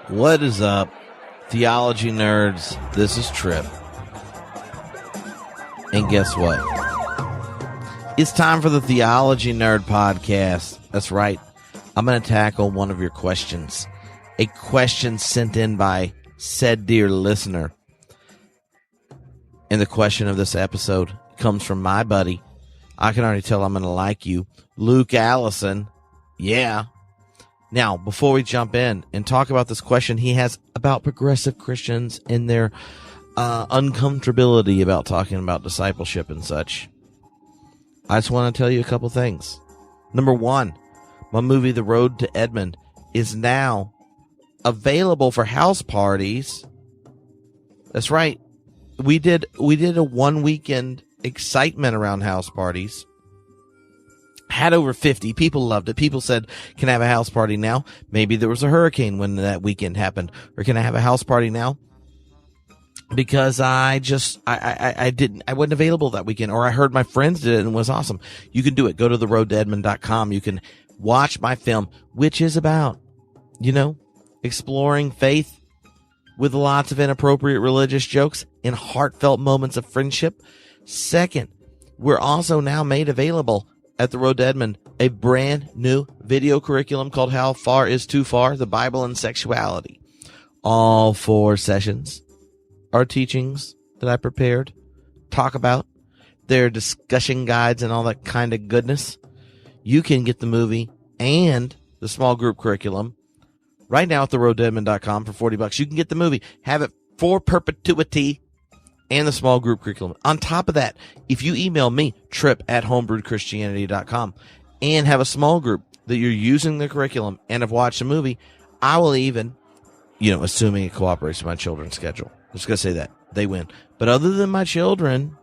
What is up, theology nerds? This is Trip. And guess what? It's time for the Theology Nerd Podcast. That's right. I'm going to tackle one of your questions. A question sent in by said dear listener. And the question of this episode comes from my buddy. I can already tell I'm going to like you, Luke Allison. Yeah. Now, before we jump in and talk about this question he has about progressive Christians and their uncomfortability about talking about discipleship and such, I just want to tell you a couple things. Number one, my movie, The Road to Edmond, is now available for house parties. That's right. We did a one weekend excitement around house parties. Had over 50. People loved it. People said, can I have a house party now? Maybe there was a hurricane when that weekend happened. Or can I have a house party now? Because I wasn't available that weekend. Or I heard my friends did it and it was awesome. You can do it. Go to theroadtoedmond.com. You can watch my film, which is about, exploring faith with lots of inappropriate religious jokes and heartfelt moments of friendship. Second, we're also now made available at the Road to Edmond a brand new video curriculum called How Far Is Too Far? The Bible and Sexuality. All 4 sessions are teachings that I prepared, talk about. They're discussion guides and all that kind of goodness. You can get the movie and the small group curriculum right now at theroadtoedmond.com for $40. You can get the movie, have it for perpetuity, and the small group curriculum. On top of that, if you email me, trip@homebrewedchristianity.com, and have a small group that you're using the curriculum and have watched a movie, I will even, assuming it cooperates with my children's schedule. I'm just going to say that. They win. But other than my children,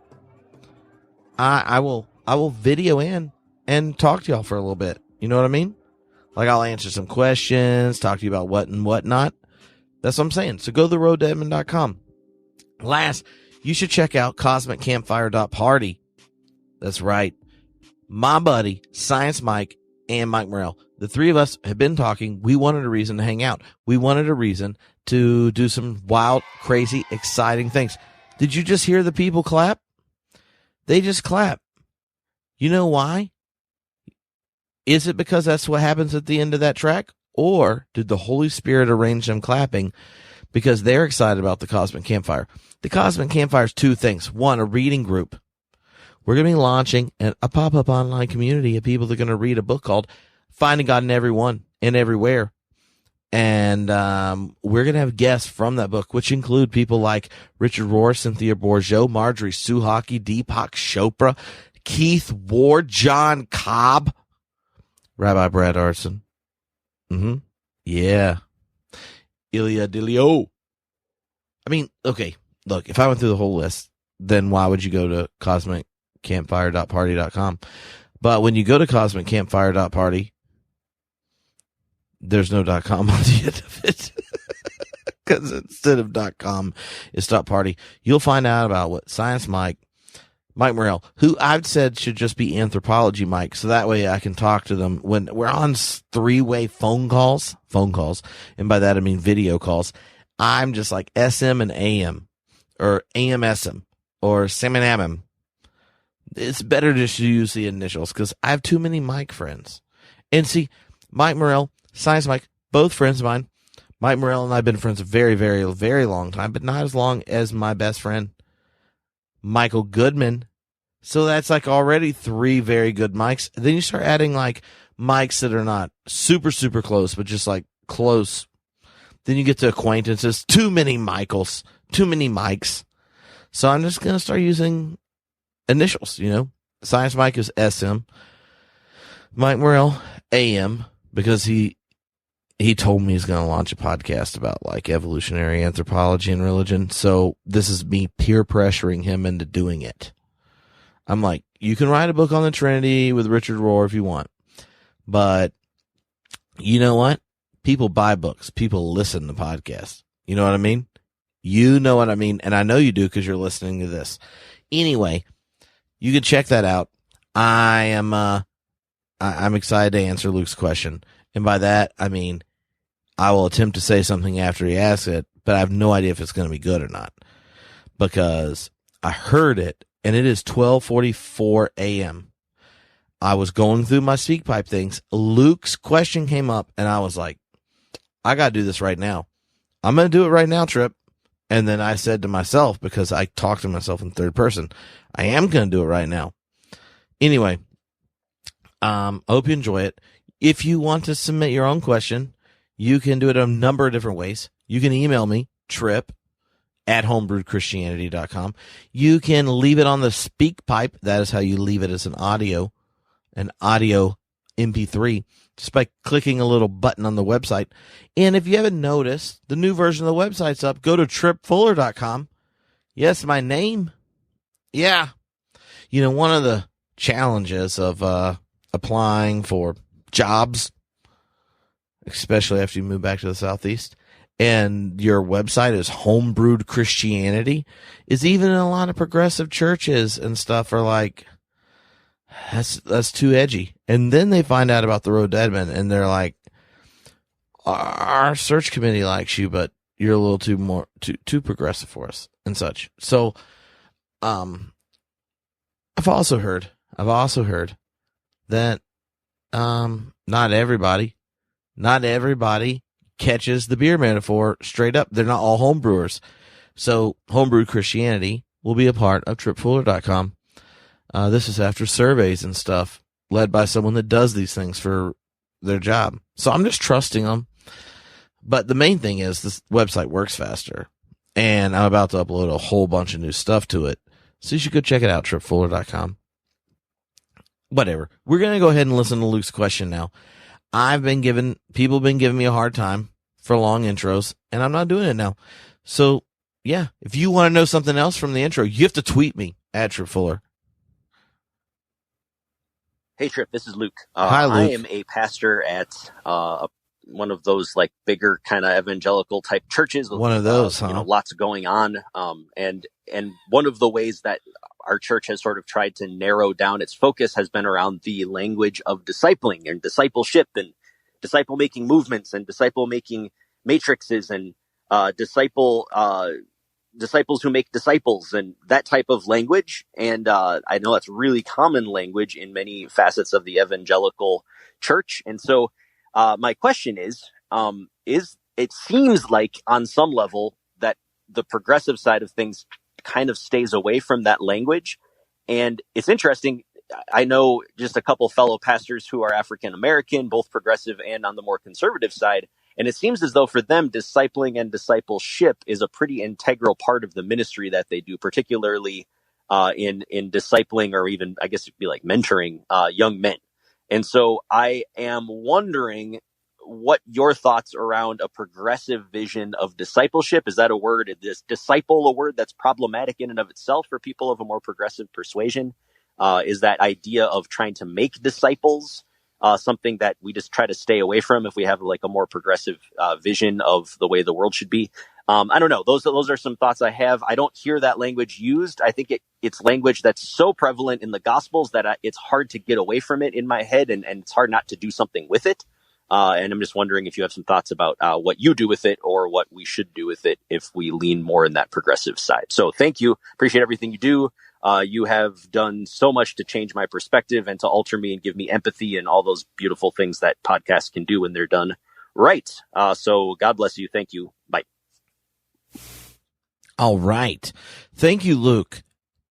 I will video in and talk to y'all for a little bit. You know what I mean? Like I'll answer some questions, talk to you about what and what not. That's what I'm saying. So go to theroadtoedmond.com. Last, you should check out cosmiccampfire.party. That's right. My buddy, Science Mike, and Mike Morrell, the 3 of us have been talking. We wanted a reason to hang out. We wanted a reason to do some wild, crazy, exciting things. Did you just hear the people clap? They just clap. You know why? Is it because that's what happens at the end of that track? Or did the Holy Spirit arrange them clapping because they're excited about the Cosmic Campfire? The Cosmic Campfire is 2 things. 1, a reading group. We're going to be launching a pop-up online community of people that are going to read a book called Finding God in Everyone and Everywhere. And we're going to have guests from that book, which include people like Richard Rohr, Cynthia Bourgeois, Marjorie Suhaki, Deepak Chopra, Keith Ward, John Cobb, Rabbi Brad Arson. Yeah. Ilya Dilio. I mean, okay, look, if I went through the whole list, then why would you go to cosmiccampfire.party.com? But when you go to cosmiccampfire.party, there's no .com on the end of it. Because instead of .com, it's .party. You'll find out about what Science Mike Morrell, who I've said should just be Anthropology Mike, so that way I can talk to them when we're on 3-way phone calls, and by that I mean video calls. I'm just like SM and AM, or AMSM, or SAMM. It's better just to use the initials, because I have too many Mike friends. And see, Mike Morrell, Science Mike, both friends of mine. Mike Morrell and I have been friends a very, very, very long time, but not as long as my best friend, Michael Goodman. So that's like already 3 very good mics. Then you start adding like mics that are not super, super close, but just like close. Then you get to acquaintances. Too many Michaels, too many mics. So I'm just going to start using initials, Science Mike is SM. Mike Morrell, AM, because he told me he's going to launch a podcast about like evolutionary anthropology and religion. So this is me peer pressuring him into doing it. I'm like, you can write a book on the Trinity with Richard Rohr if you want. But you know what? People buy books. People listen to podcasts. You know what I mean? You know what I mean. And I know you do because you're listening to this. Anyway, you can check that out. I'm excited to answer Luke's question. And by that, I mean, I will attempt to say something after he asks it, but I have no idea if it's going to be good or not, because I heard it and it is 12:44 a.m. I was going through my SpeakPipe things. Luke's question came up and I was like, I got to do this right now. I'm going to do it right now, Trip. And then I said to myself, because I talked to myself in third person, I am going to do it right now. Anyway, I hope you enjoy it. If you want to submit your own question, you can do it a number of different ways. You can email me, trip@homebrewedchristianity.com. You can leave it on the SpeakPipe. That is how you leave it as an audio MP3, just by clicking a little button on the website. And if you haven't noticed, the new version of the website's up. Go to tripfuller.com. Yes, my name. Yeah. You know, one of the challenges of applying for jobs, especially after you move back to the Southeast, and your website is Homebrewed Christianity, is even in a lot of progressive churches and stuff are like, that's too edgy. And then they find out about the Road to Edmond and they're like, our search committee likes you, but you're a little too progressive for us and such. So, I've also heard that, not everybody catches the beer metaphor straight up. They're not all homebrewers. So Homebrewed Christianity will be a part of tripfuller.com. This is after surveys and stuff led by someone that does these things for their job. So I'm just trusting them. But the main thing is this website works faster, and I'm about to upload a whole bunch of new stuff to it. So you should go check it out, tripfuller.com. Whatever. We're going to go ahead and listen to Luke's question now. People have been giving me a hard time for long intros, and I'm not doing it now. So yeah, if you want to know something else from the intro, you have to tweet me at tripfuller. Hey, Trip, this is Luke. Hi, Luke. I am a pastor at one of those like bigger kind of evangelical type churches. One of those, huh? Lots going on. And one of the ways that our church has sort of tried to narrow down its focus has been around the language of discipling and discipleship and disciple making movements and disciple making matrices and disciples who make disciples and that type of language. And I know that's really common language in many facets of the evangelical church. And so my question is it seems like on some level that the progressive side of things kind of stays away from that language. And it's interesting. I know just a couple fellow pastors who are African American, both progressive and on the more conservative side. And it seems as though for them, discipling and discipleship is a pretty integral part of the ministry that they do, particularly in discipling, or even, I guess it'd be like mentoring young men. And so I am wondering what your thoughts around a progressive vision of discipleship. Is that a word? Is disciple a word that's problematic in and of itself for people of a more progressive persuasion? Is that idea of trying to make disciples something that we just try to stay away from if we have like a more progressive vision of the way the world should be? I don't know. Those are some thoughts I have. I don't hear that language used. I think it's language that's so prevalent in the Gospels that it's hard to get away from it in my head, and it's hard not to do something with it. And I'm just wondering if you have some thoughts about what you do with it or what we should do with it if we lean more in that progressive side. So thank you. Appreciate everything you do. You have done so much to change my perspective and to alter me and give me empathy and all those beautiful things that podcasts can do when they're done right. So God bless you. Thank you. Bye. All right. Thank you, Luke.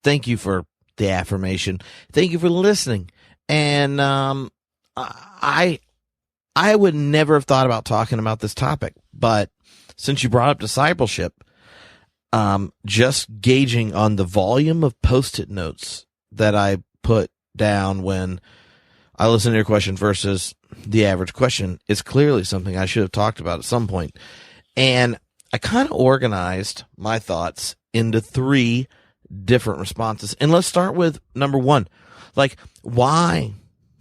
Thank you for the affirmation. Thank you for listening. And I would never have thought about talking about this topic, but since you brought up discipleship, just gauging on the volume of Post-it notes that I put down when I listen to your question versus the average question is clearly something I should have talked about at some point. And I kind of organized my thoughts into 3 different responses. And let's start with number 1. Like, why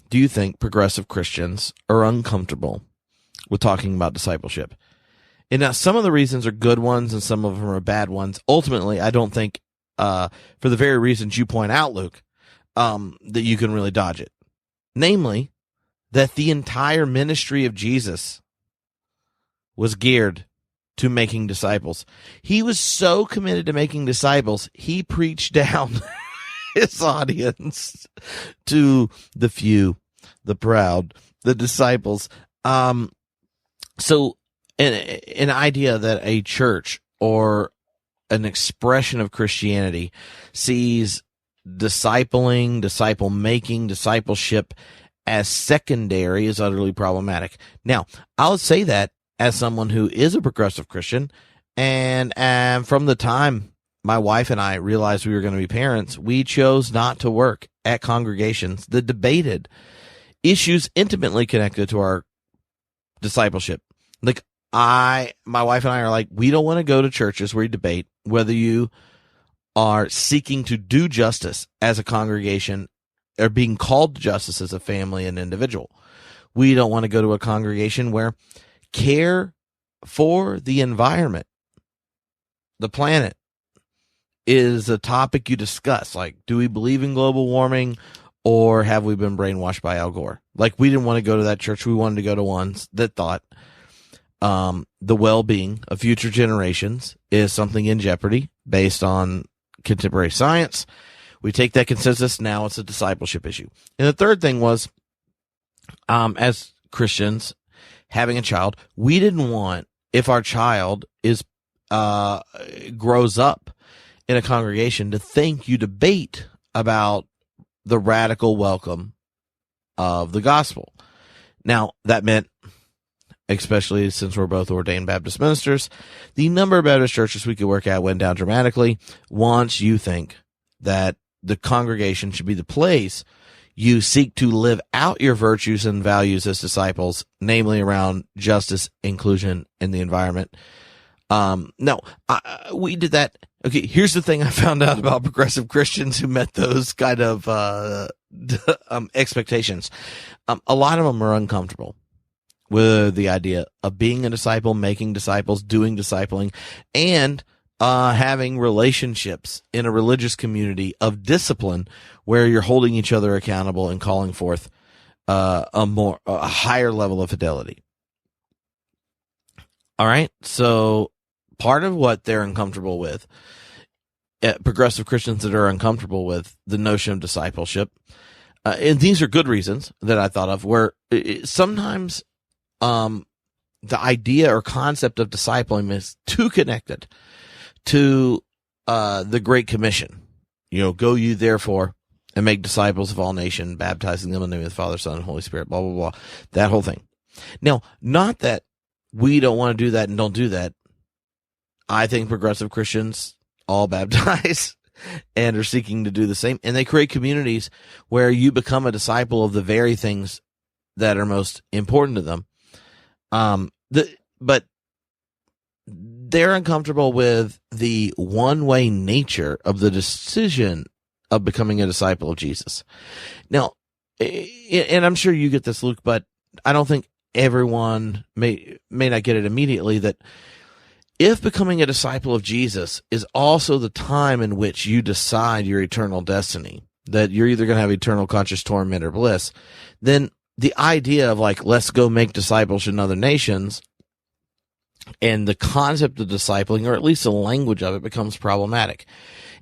do you think progressive Christians are uncomfortable with talking about discipleship? And now some of the reasons are good ones and some of them are bad ones. Ultimately, I don't think, for the very reasons you point out, Luke, that you can really dodge it. Namely, that the entire ministry of Jesus was geared to making disciples. He was so committed to making disciples, he preached down his audience to the few, the proud, the disciples. So an idea that a church or an expression of Christianity sees discipling, disciple making, discipleship as secondary is utterly problematic. Now, I'll say that as someone who is a progressive Christian, and from the time my wife and I realized we were going to be parents, we chose not to work at congregations that debated issues intimately connected to our discipleship. Like my wife and I are like, we don't want to go to churches where you debate whether you are seeking to do justice as a congregation or being called to justice as a family and individual. We don't want to go to a congregation where care for the environment, the planet, is a topic you discuss. Like, do we believe in global warming, or have we been brainwashed by Al Gore? Like, we didn't want to go to that church. We wanted to go to ones that thought the well-being of future generations is something in jeopardy based on contemporary science. We take that consensus. Now it's a discipleship issue. And the third thing was, as Christians having a child, we didn't want, if our child grows up in a congregation, to think you debate about the radical welcome of the gospel. Now, that meant, especially since we're both ordained Baptist ministers, the number of Baptist churches we could work at went down dramatically once you think that the congregation should be the place you seek to live out your virtues and values as disciples, namely around justice, inclusion, and the environment. No, we did that. Okay, here's the thing I found out about progressive Christians who met those kind of expectations. A lot of them are uncomfortable with the idea of being a disciple, making disciples, doing discipling, and having relationships in a religious community of discipline where you're holding each other accountable and calling forth a higher level of fidelity. All right, so part of what they're uncomfortable with, progressive Christians that are uncomfortable with the notion of discipleship, and these are good reasons that I thought of, where sometimes the idea or concept of discipling is too connected to the Great Commission. Go you therefore and make disciples of all nations, baptizing them in the name of the Father, Son, and Holy Spirit, blah, blah, blah. That whole thing. Now, not that we don't want to do that and don't do that. I think progressive Christians all baptize and are seeking to do the same. And they create communities where you become a disciple of the very things that are most important to them. But they're uncomfortable with the one-way nature of the decision of becoming a disciple of Jesus. Now, and I'm sure you get this, Luke, but I don't think everyone may not get it immediately, that if becoming a disciple of Jesus is also the time in which you decide your eternal destiny, that you're either going to have eternal conscious torment or bliss, then the idea of like, let's go make disciples in other nations, and the concept of discipling, or at least the language of it, becomes problematic.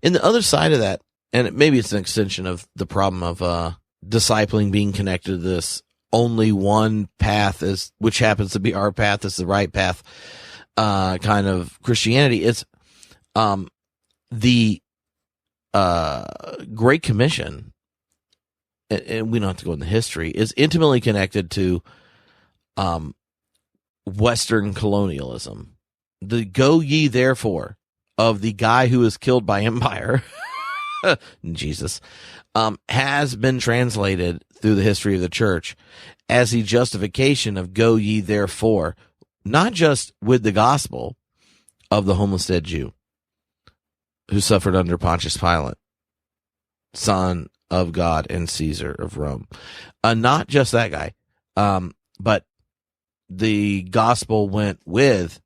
And the other side of that, and maybe it's an extension of the problem of discipling being connected to this only one path, which happens to be our path, is the right path, kind of Christianity. It's the Great Commission, and we don't have to go into history, is intimately connected to Western colonialism. The go ye therefore of the guy who was killed by empire, Jesus, has been translated through the history of the church as the justification of go ye therefore, not just with the gospel of the homeless dead Jew who suffered under Pontius Pilate, son of God and Caesar of Rome. Not just that guy, but the gospel went with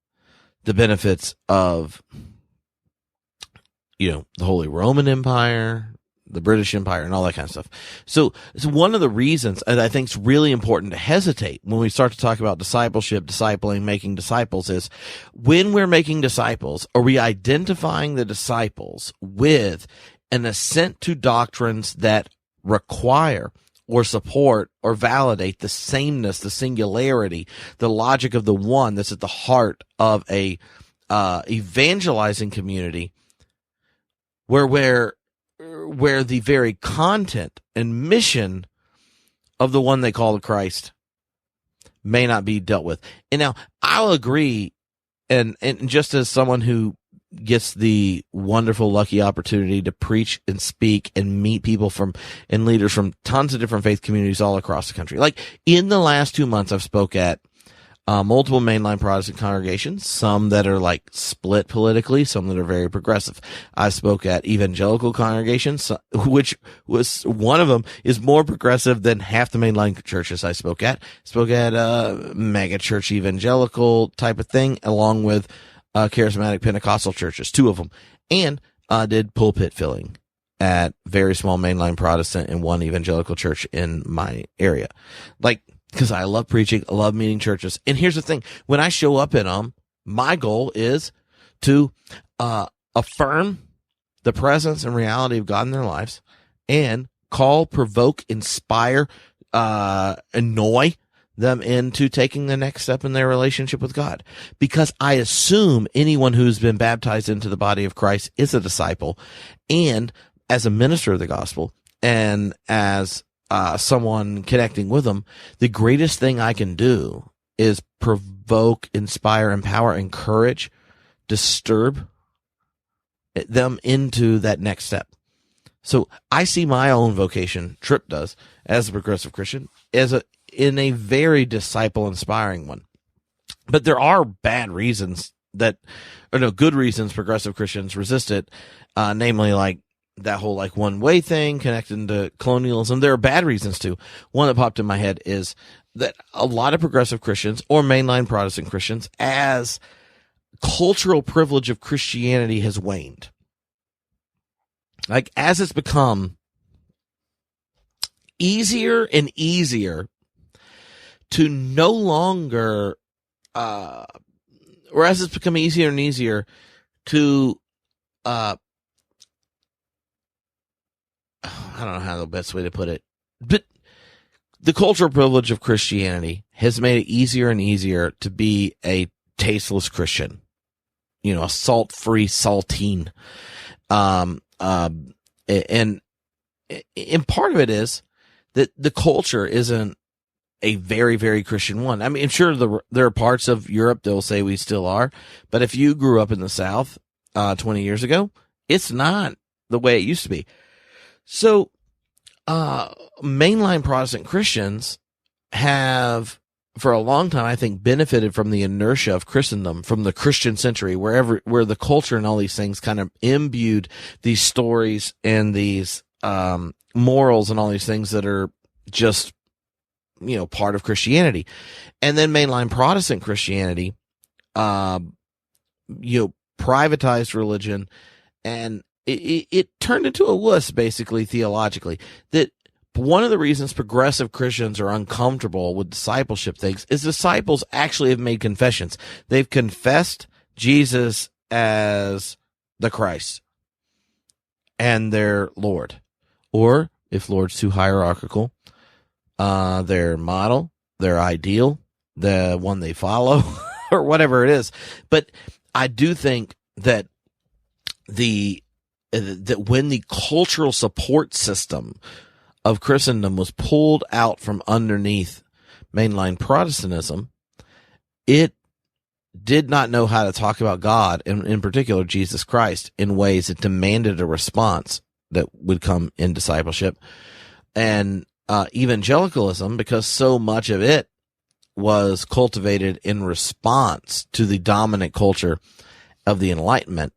the benefits of, the Holy Roman Empire, the British Empire and all that kind of stuff. So it's one of the reasons, and I think it's really important to hesitate when we start to talk about discipleship, discipling, making disciples, is when we're making disciples, are we identifying the disciples with an assent to doctrines that require or support or validate the sameness, the singularity, the logic of the one that's at the heart of a evangelizing community, where the very content and mission of the one they call the Christ may not be dealt with. And now I'll agree, and just as someone who gets the wonderful, lucky opportunity to preach and speak and meet people and leaders from tons of different faith communities all across the country. Like in the last 2 months, I've spoke at multiple mainline Protestant congregations, some that are like split politically, some that are very progressive. I spoke at evangelical congregations, which was one of them is more progressive than half the mainline churches I spoke at. Mega church evangelical type of thing, along with charismatic Pentecostal churches, 2 of them, and did pulpit filling at very small mainline Protestant and 1 evangelical church in my area. Like, because I love preaching, I love meeting churches. And here's the thing. When I show up in them, my goal is to affirm the presence and reality of God in their lives and call, provoke, inspire, annoy them into taking the next step in their relationship with God. Because I assume anyone who's been baptized into the body of Christ is a disciple. And as a minister of the gospel and as someone connecting with them, the greatest thing I can do is provoke, inspire, empower, encourage, disturb them into that next step. So I see my own vocation, Tripp does, as a progressive Christian, in a very disciple inspiring one. But there are good reasons progressive Christians resist it, namely like that whole like one way thing connected to colonialism. There are bad reasons too. One that popped in my head is that a lot of progressive Christians or mainline Protestant Christians, as cultural privilege of Christianity has waned, like as it's become easier and easier to no longer, or as it's become easier and easier to, I don't know how the best way to put it, but the cultural privilege of Christianity has made it easier and easier to be a tasteless Christian, a salt-free saltine. And part of it is that the culture isn't a very, very Christian one. I mean, I'm sure there are parts of Europe that will say we still are, but if you grew up in the South 20 years ago, it's not the way it used to be. So, mainline Protestant Christians have, for a long time, I think, benefited from the inertia of Christendom, from the Christian century, where the culture and all these things kind of imbued these stories and these, morals and all these things that are just, part of Christianity. And then mainline Protestant Christianity, privatized religion, and it turned into a wuss, basically, theologically. That one of the reasons progressive Christians are uncomfortable with discipleship things is disciples actually have made confessions. They've confessed Jesus as the Christ and their Lord. Or, if Lord's too hierarchical, their model, their ideal, the one they follow, or whatever it is. But I do think that that when the cultural support system of Christendom was pulled out from underneath mainline Protestantism, it did not know how to talk about God, and in particular Jesus Christ, in ways that demanded a response that would come in discipleship. And evangelicalism, because so much of it was cultivated in response to the dominant culture of the Enlightenment,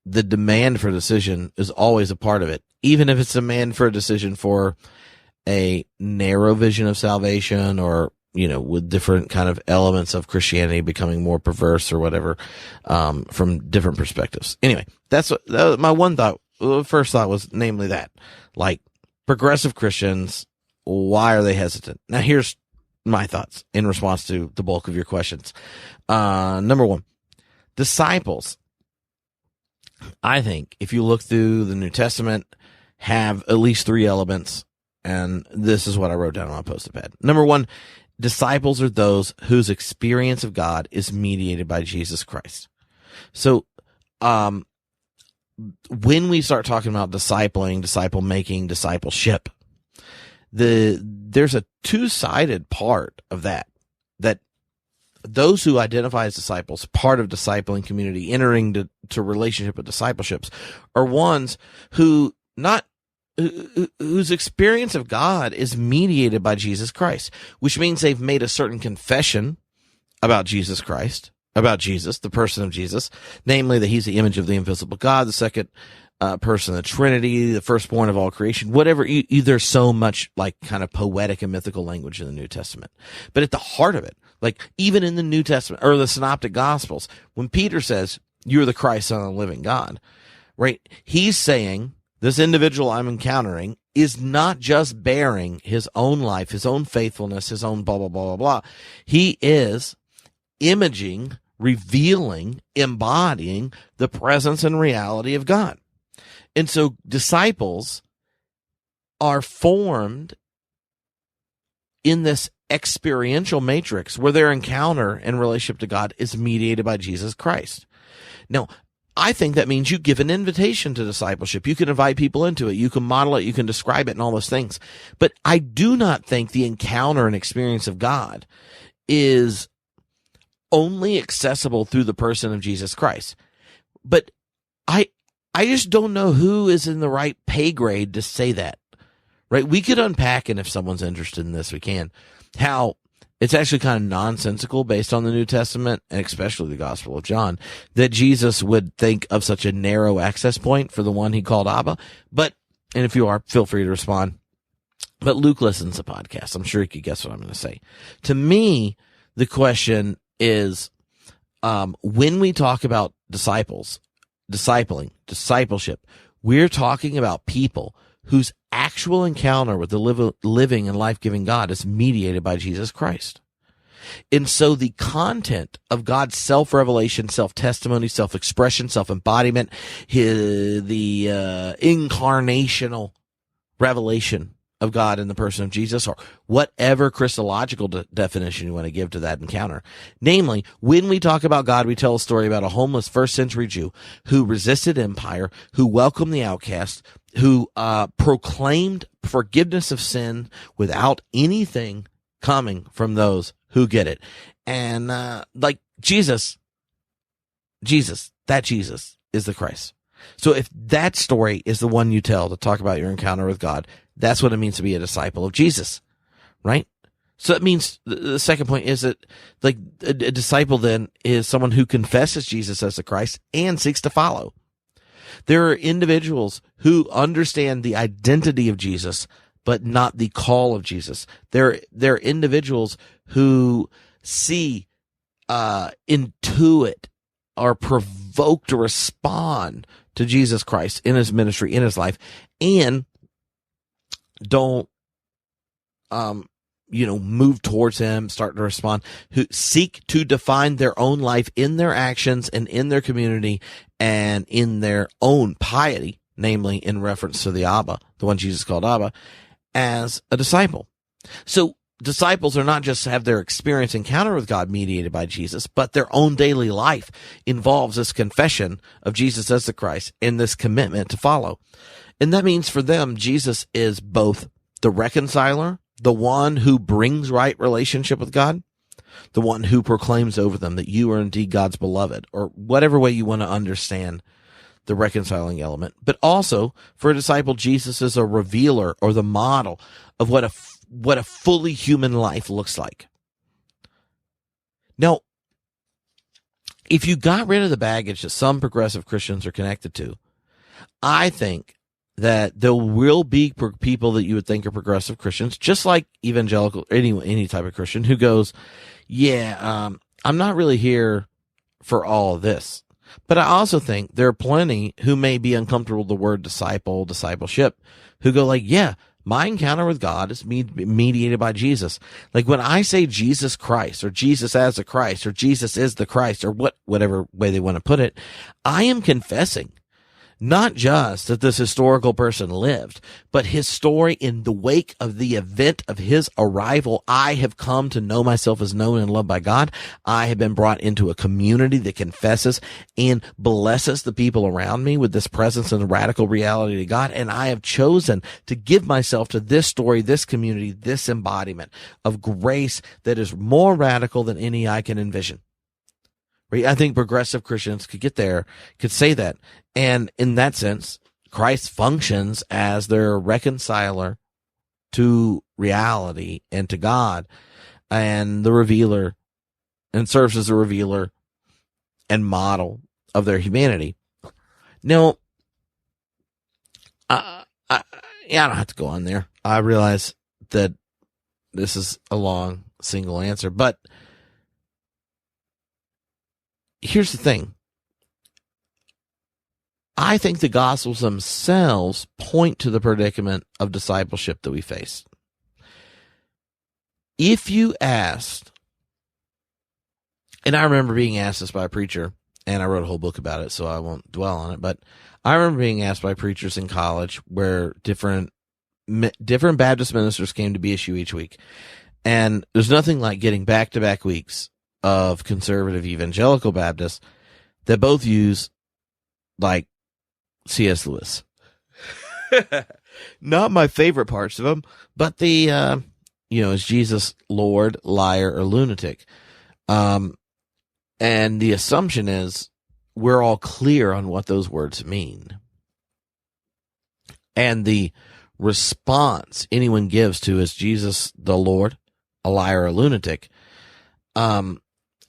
the demand for decision is always a part of it, even if it's a demand for a decision for a narrow vision of salvation, or, with different kind of elements of Christianity becoming more perverse or whatever, from different perspectives. Anyway, that's my one thought the first thought was namely that, like, progressive Christians, why are they hesitant? Now, here's my thoughts in response to the bulk of your questions. Number one, disciples, I think, if you look through the New Testament, have at least three elements, and this is what I wrote down on my post-it pad. Number one, disciples are those whose experience of God is mediated by Jesus Christ. So, when we start talking about discipling, disciple making, discipleship, there's a two-sided part of that those who identify as disciples, part of discipling community, entering to relationship with discipleships, are ones whose experience of God is mediated by Jesus Christ, which means they've made a certain confession about Jesus Christ, about Jesus, the person of Jesus, namely that he's the image of the invisible God, the second person of the Trinity, the firstborn of all creation, whatever. There's so much like kind of poetic and mythical language in the New Testament. But at the heart of it, like even in the New Testament or the Synoptic Gospels, when Peter says, "You're the Christ, Son of the living God," right? He's saying this individual I'm encountering is not just bearing his own life, his own faithfulness, his own blah, blah, blah, blah, blah. He is imaging, revealing, embodying the presence and reality of God. And so disciples are formed in this experiential matrix where their encounter and relationship to God is mediated by Jesus Christ. Now, I think that means you give an invitation to discipleship. You can invite people into it. You can model it. You can describe it and all those things. But I do not think the encounter and experience of God is only accessible through the person of Jesus Christ. But I just don't know who is in the right pay grade to say that, right? We could unpack, and if someone's interested in this, we can, how it's actually kind of nonsensical based on the New Testament, and especially the Gospel of John, that Jesus would think of such a narrow access point for the one he called Abba. But, and if you are, feel free to respond. But Luke listens to podcasts. I'm sure he could guess what I'm going to say. To me, the question is, when we talk about disciples, discipling, discipleship, we're talking about people whose actual encounter with the living and life-giving God is mediated by Jesus Christ. And so the content of God's self-revelation, self-testimony, self-expression, self-embodiment, the incarnational revelation of God in the person of Jesus, or whatever Christological definition you want to give to that encounter. Namely, when we talk about God, we tell a story about a homeless first century Jew who resisted empire, who welcomed the outcast, who proclaimed forgiveness of sin without anything coming from those who get it. And like Jesus, that Jesus is the Christ. So if that story is the one you tell to talk about your encounter with God, that's what it means to be a disciple of Jesus, right? So that means the second point is that like a disciple then is someone who confesses Jesus as the Christ and seeks to follow. There are individuals who understand the identity of Jesus, but not the call of Jesus. There are individuals who see, intuit, are provoked to respond to Jesus Christ in his ministry, in his life, and don't, move towards him, start to respond, who seek to define their own life in their actions and in their community and in their own piety, namely in reference to the Abba, the one Jesus called Abba, as a disciple. So disciples are not just have their experience encounter with God mediated by Jesus, but their own daily life involves this confession of Jesus as the Christ and this commitment to follow. And that means for them, Jesus is both the reconciler, the one who brings right relationship with God, the one who proclaims over them that you are indeed God's beloved, or whatever way you want to understand the reconciling element. But also, for a disciple, Jesus is a revealer or the model of what a fully human life looks like. Now, if you got rid of the baggage that some progressive Christians are connected to, I think that there will be people that you would think are progressive Christians, just like evangelical, any type of Christian, who goes, I'm not really here for all of this. But I also think there are plenty who may be uncomfortable with the word disciple, discipleship, who go like, yeah, my encounter with God is mediated by Jesus. Like when I say Jesus Christ or Jesus as a Christ or Jesus is the Christ or whatever way they want to put it, I am confessing not just that this historical person lived, but his story in the wake of the event of his arrival. I have come to know myself as known and loved by God. I have been brought into a community that confesses and blesses the people around me with this presence and radical reality to God. And I have chosen to give myself to this story, this community, this embodiment of grace that is more radical than any I can envision. I think progressive Christians could get there, could say that. And in that sense, Christ functions as their reconciler to reality and to God and the revealer, and serves as a revealer and model of their humanity. Now, I don't have to go on there. I realize that this is a long single answer, but here's the thing. I think the Gospels themselves point to the predicament of discipleship that we face. If you asked, and I remember being asked this by a preacher, and I wrote a whole book about it, so I won't dwell on it, but I remember being asked by preachers in college where different Baptist ministers came to BSU each week. And there's nothing like getting back-to-back weeks of conservative evangelical Baptists that both use like C.S. Lewis. Not my favorite parts of them, but the, is Jesus Lord, liar, or lunatic? And the assumption is we're all clear on what those words mean. And the response anyone gives to is Jesus the Lord, a liar, or a lunatic,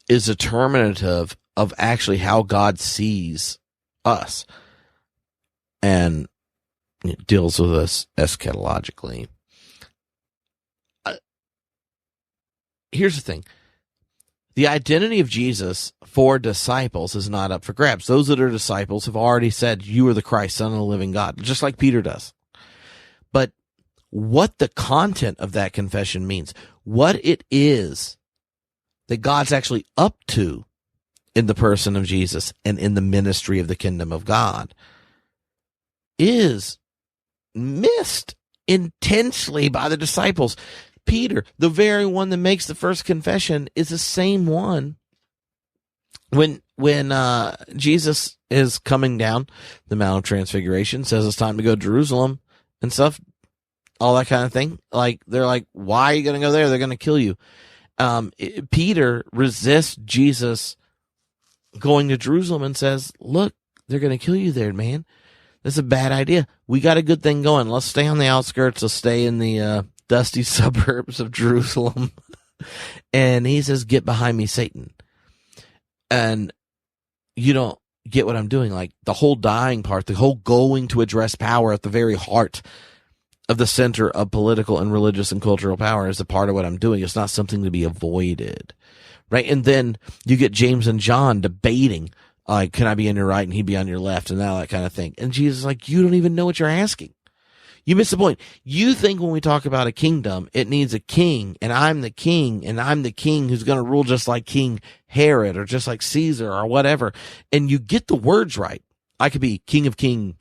is determinative of actually how God sees us and deals with us eschatologically. Here's the thing. The identity of Jesus for disciples is not up for grabs. Those that are disciples have already said, you are the Christ, Son of the living God, just like Peter does. But what the content of that confession means, what it is that God's actually up to in the person of Jesus and in the ministry of the kingdom of God, is missed intensely by the disciples. Peter, the very one that makes the first confession, is the same one when Jesus is coming down the Mount of Transfiguration, says it's time to go to Jerusalem and stuff, all that kind of thing. Like, they're like, why are you going to go there? They're going to kill you. Peter resists Jesus going to Jerusalem and says, look, they're going to kill you there, man. That's a bad idea. We got a good thing going. Let's stay on the outskirts. Let's stay in the dusty suburbs of Jerusalem. And he says, get behind me, Satan. And you don't get what I'm doing. Like, the whole dying part, the whole going to address power at the very heart of the center of political and religious and cultural power is a part of what I'm doing. It's not something to be avoided, right? And then you get James and John debating, like, can I be on your right and he be on your left, and all that kind of thing. And Jesus is like, you don't even know what you're asking. You miss the point. You think when we talk about a kingdom, it needs a king, and I'm the king, and I'm the king who's going to rule just like King Herod or just like Caesar or whatever. And you get the words right. I could be King of King.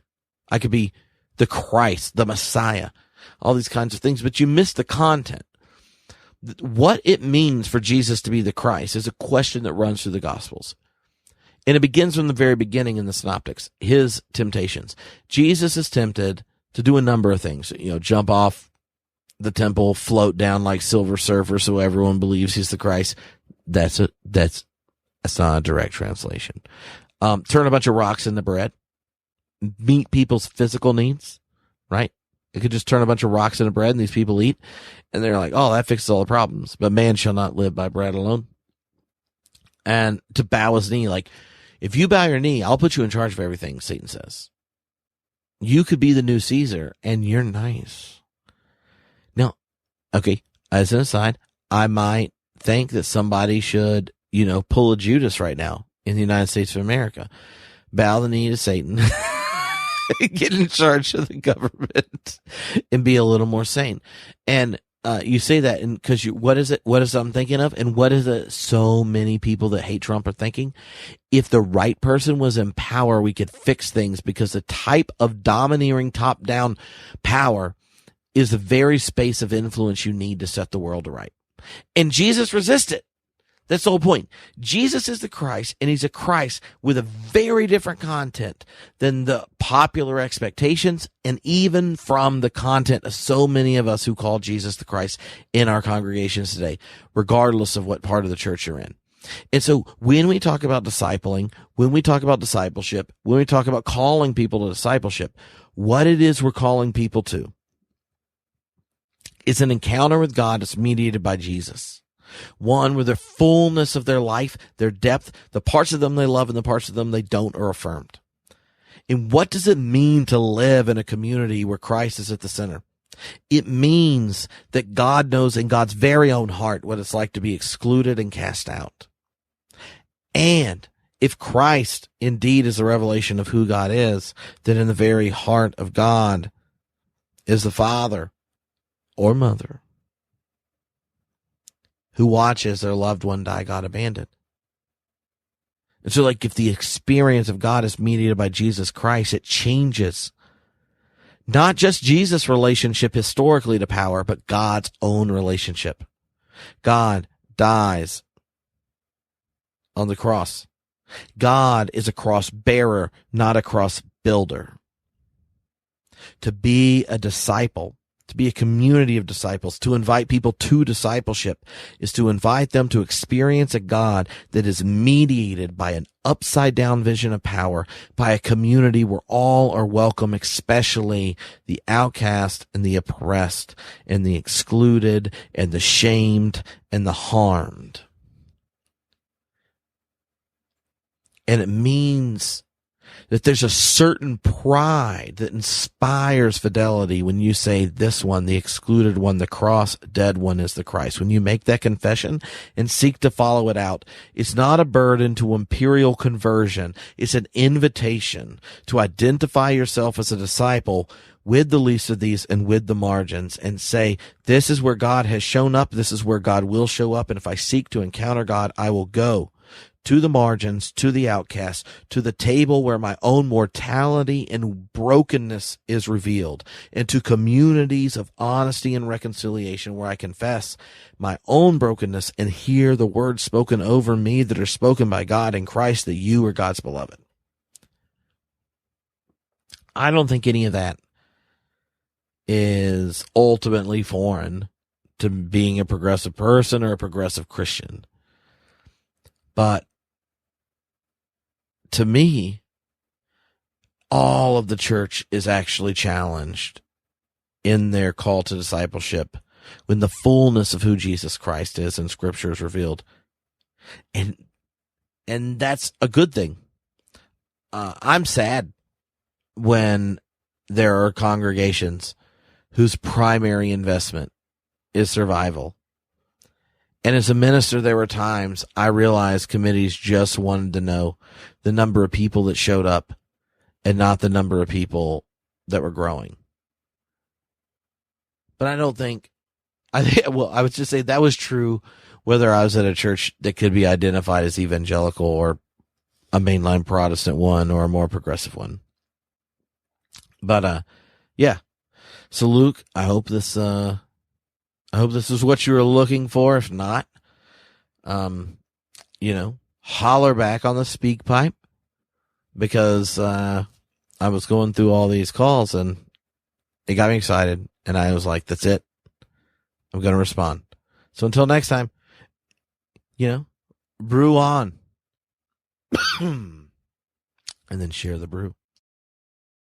I could be the Christ, the Messiah, all these kinds of things, but you miss the content. What it means for Jesus to be the Christ is a question that runs through the Gospels. And it begins from the very beginning in the Synoptics, his temptations. Jesus is tempted to do a number of things, jump off the temple, float down like Silver Surfer so everyone believes he's the Christ. That's not a direct translation. Turn a bunch of rocks into bread. Meet people's physical needs, right? It could just turn a bunch of rocks into bread and these people eat. And they're like, oh, that fixes all the problems. But man shall not live by bread alone. And to bow his knee, like, if you bow your knee, I'll put you in charge of everything, Satan says. You could be the new Caesar, and you're nice. Now, okay, as an aside, I might think that somebody should, pull a Judas right now in the United States of America. Bow the knee to Satan, get in charge of the government, and be a little more sane. And you say that because what is I'm thinking of, and what is it so many people that hate Trump are thinking? If the right person was in power, we could fix things, because the type of domineering top-down power is the very space of influence you need to set the world to right. And Jesus resisted. That's the whole point. Jesus is the Christ, and he's a Christ with a very different content than the popular expectations, and even from the content of so many of us who call Jesus the Christ in our congregations today, regardless of what part of the church you're in. And so when we talk about discipling, when we talk about discipleship, when we talk about calling people to discipleship, what it is we're calling people to is an encounter with God that's mediated by Jesus. One where the fullness of their life, their depth, the parts of them they love and the parts of them they don't are affirmed. And what does it mean to live in a community where Christ is at the center? It means that God knows in God's very own heart what it's like to be excluded and cast out. And if Christ indeed is a revelation of who God is, then in the very heart of God is the father or mother who watches their loved one die God abandoned. And so, like, if the experience of God is mediated by Jesus Christ, it changes not just Jesus' relationship historically to power, but God's own relationship. God dies on the cross. God is a cross bearer, not a cross builder. To be a disciple, to be a community of disciples, to invite people to discipleship, is to invite them to experience a God that is mediated by an upside-down vision of power, by a community where all are welcome, especially the outcast and the oppressed and the excluded and the shamed and the harmed. And it means that there's a certain pride that inspires fidelity when you say this one, the excluded one, the cross-dead one is the Christ. When you make that confession and seek to follow it out, it's not a burden to imperial conversion. It's an invitation to identify yourself as a disciple with the least of these and with the margins, and say, this is where God has shown up. This is where God will show up. And if I seek to encounter God, I will go to the margins, to the outcasts, to the table where my own mortality and brokenness is revealed, and to communities of honesty and reconciliation where I confess my own brokenness and hear the words spoken over me that are spoken by God in Christ, that you are God's beloved. I don't think any of that is ultimately foreign to being a progressive person or a progressive Christian. But to me, all of the church is actually challenged in their call to discipleship when the fullness of who Jesus Christ is in Scripture is revealed. And that's a good thing. I'm sad when there are congregations whose primary investment is survival. And as a minister, there were times I realized committees just wanted to know the number of people that showed up and not the number of people that were growing. But I would just say that was true whether I was at a church that could be identified as evangelical or a mainline Protestant one or a more progressive one. But, yeah. So Luke, I hope this is what you were looking for. If not, holler back on the SpeakPipe, because I was going through all these calls and it got me excited, and I was like, that's it. I'm going to respond. So until next time, brew on and then share the brew.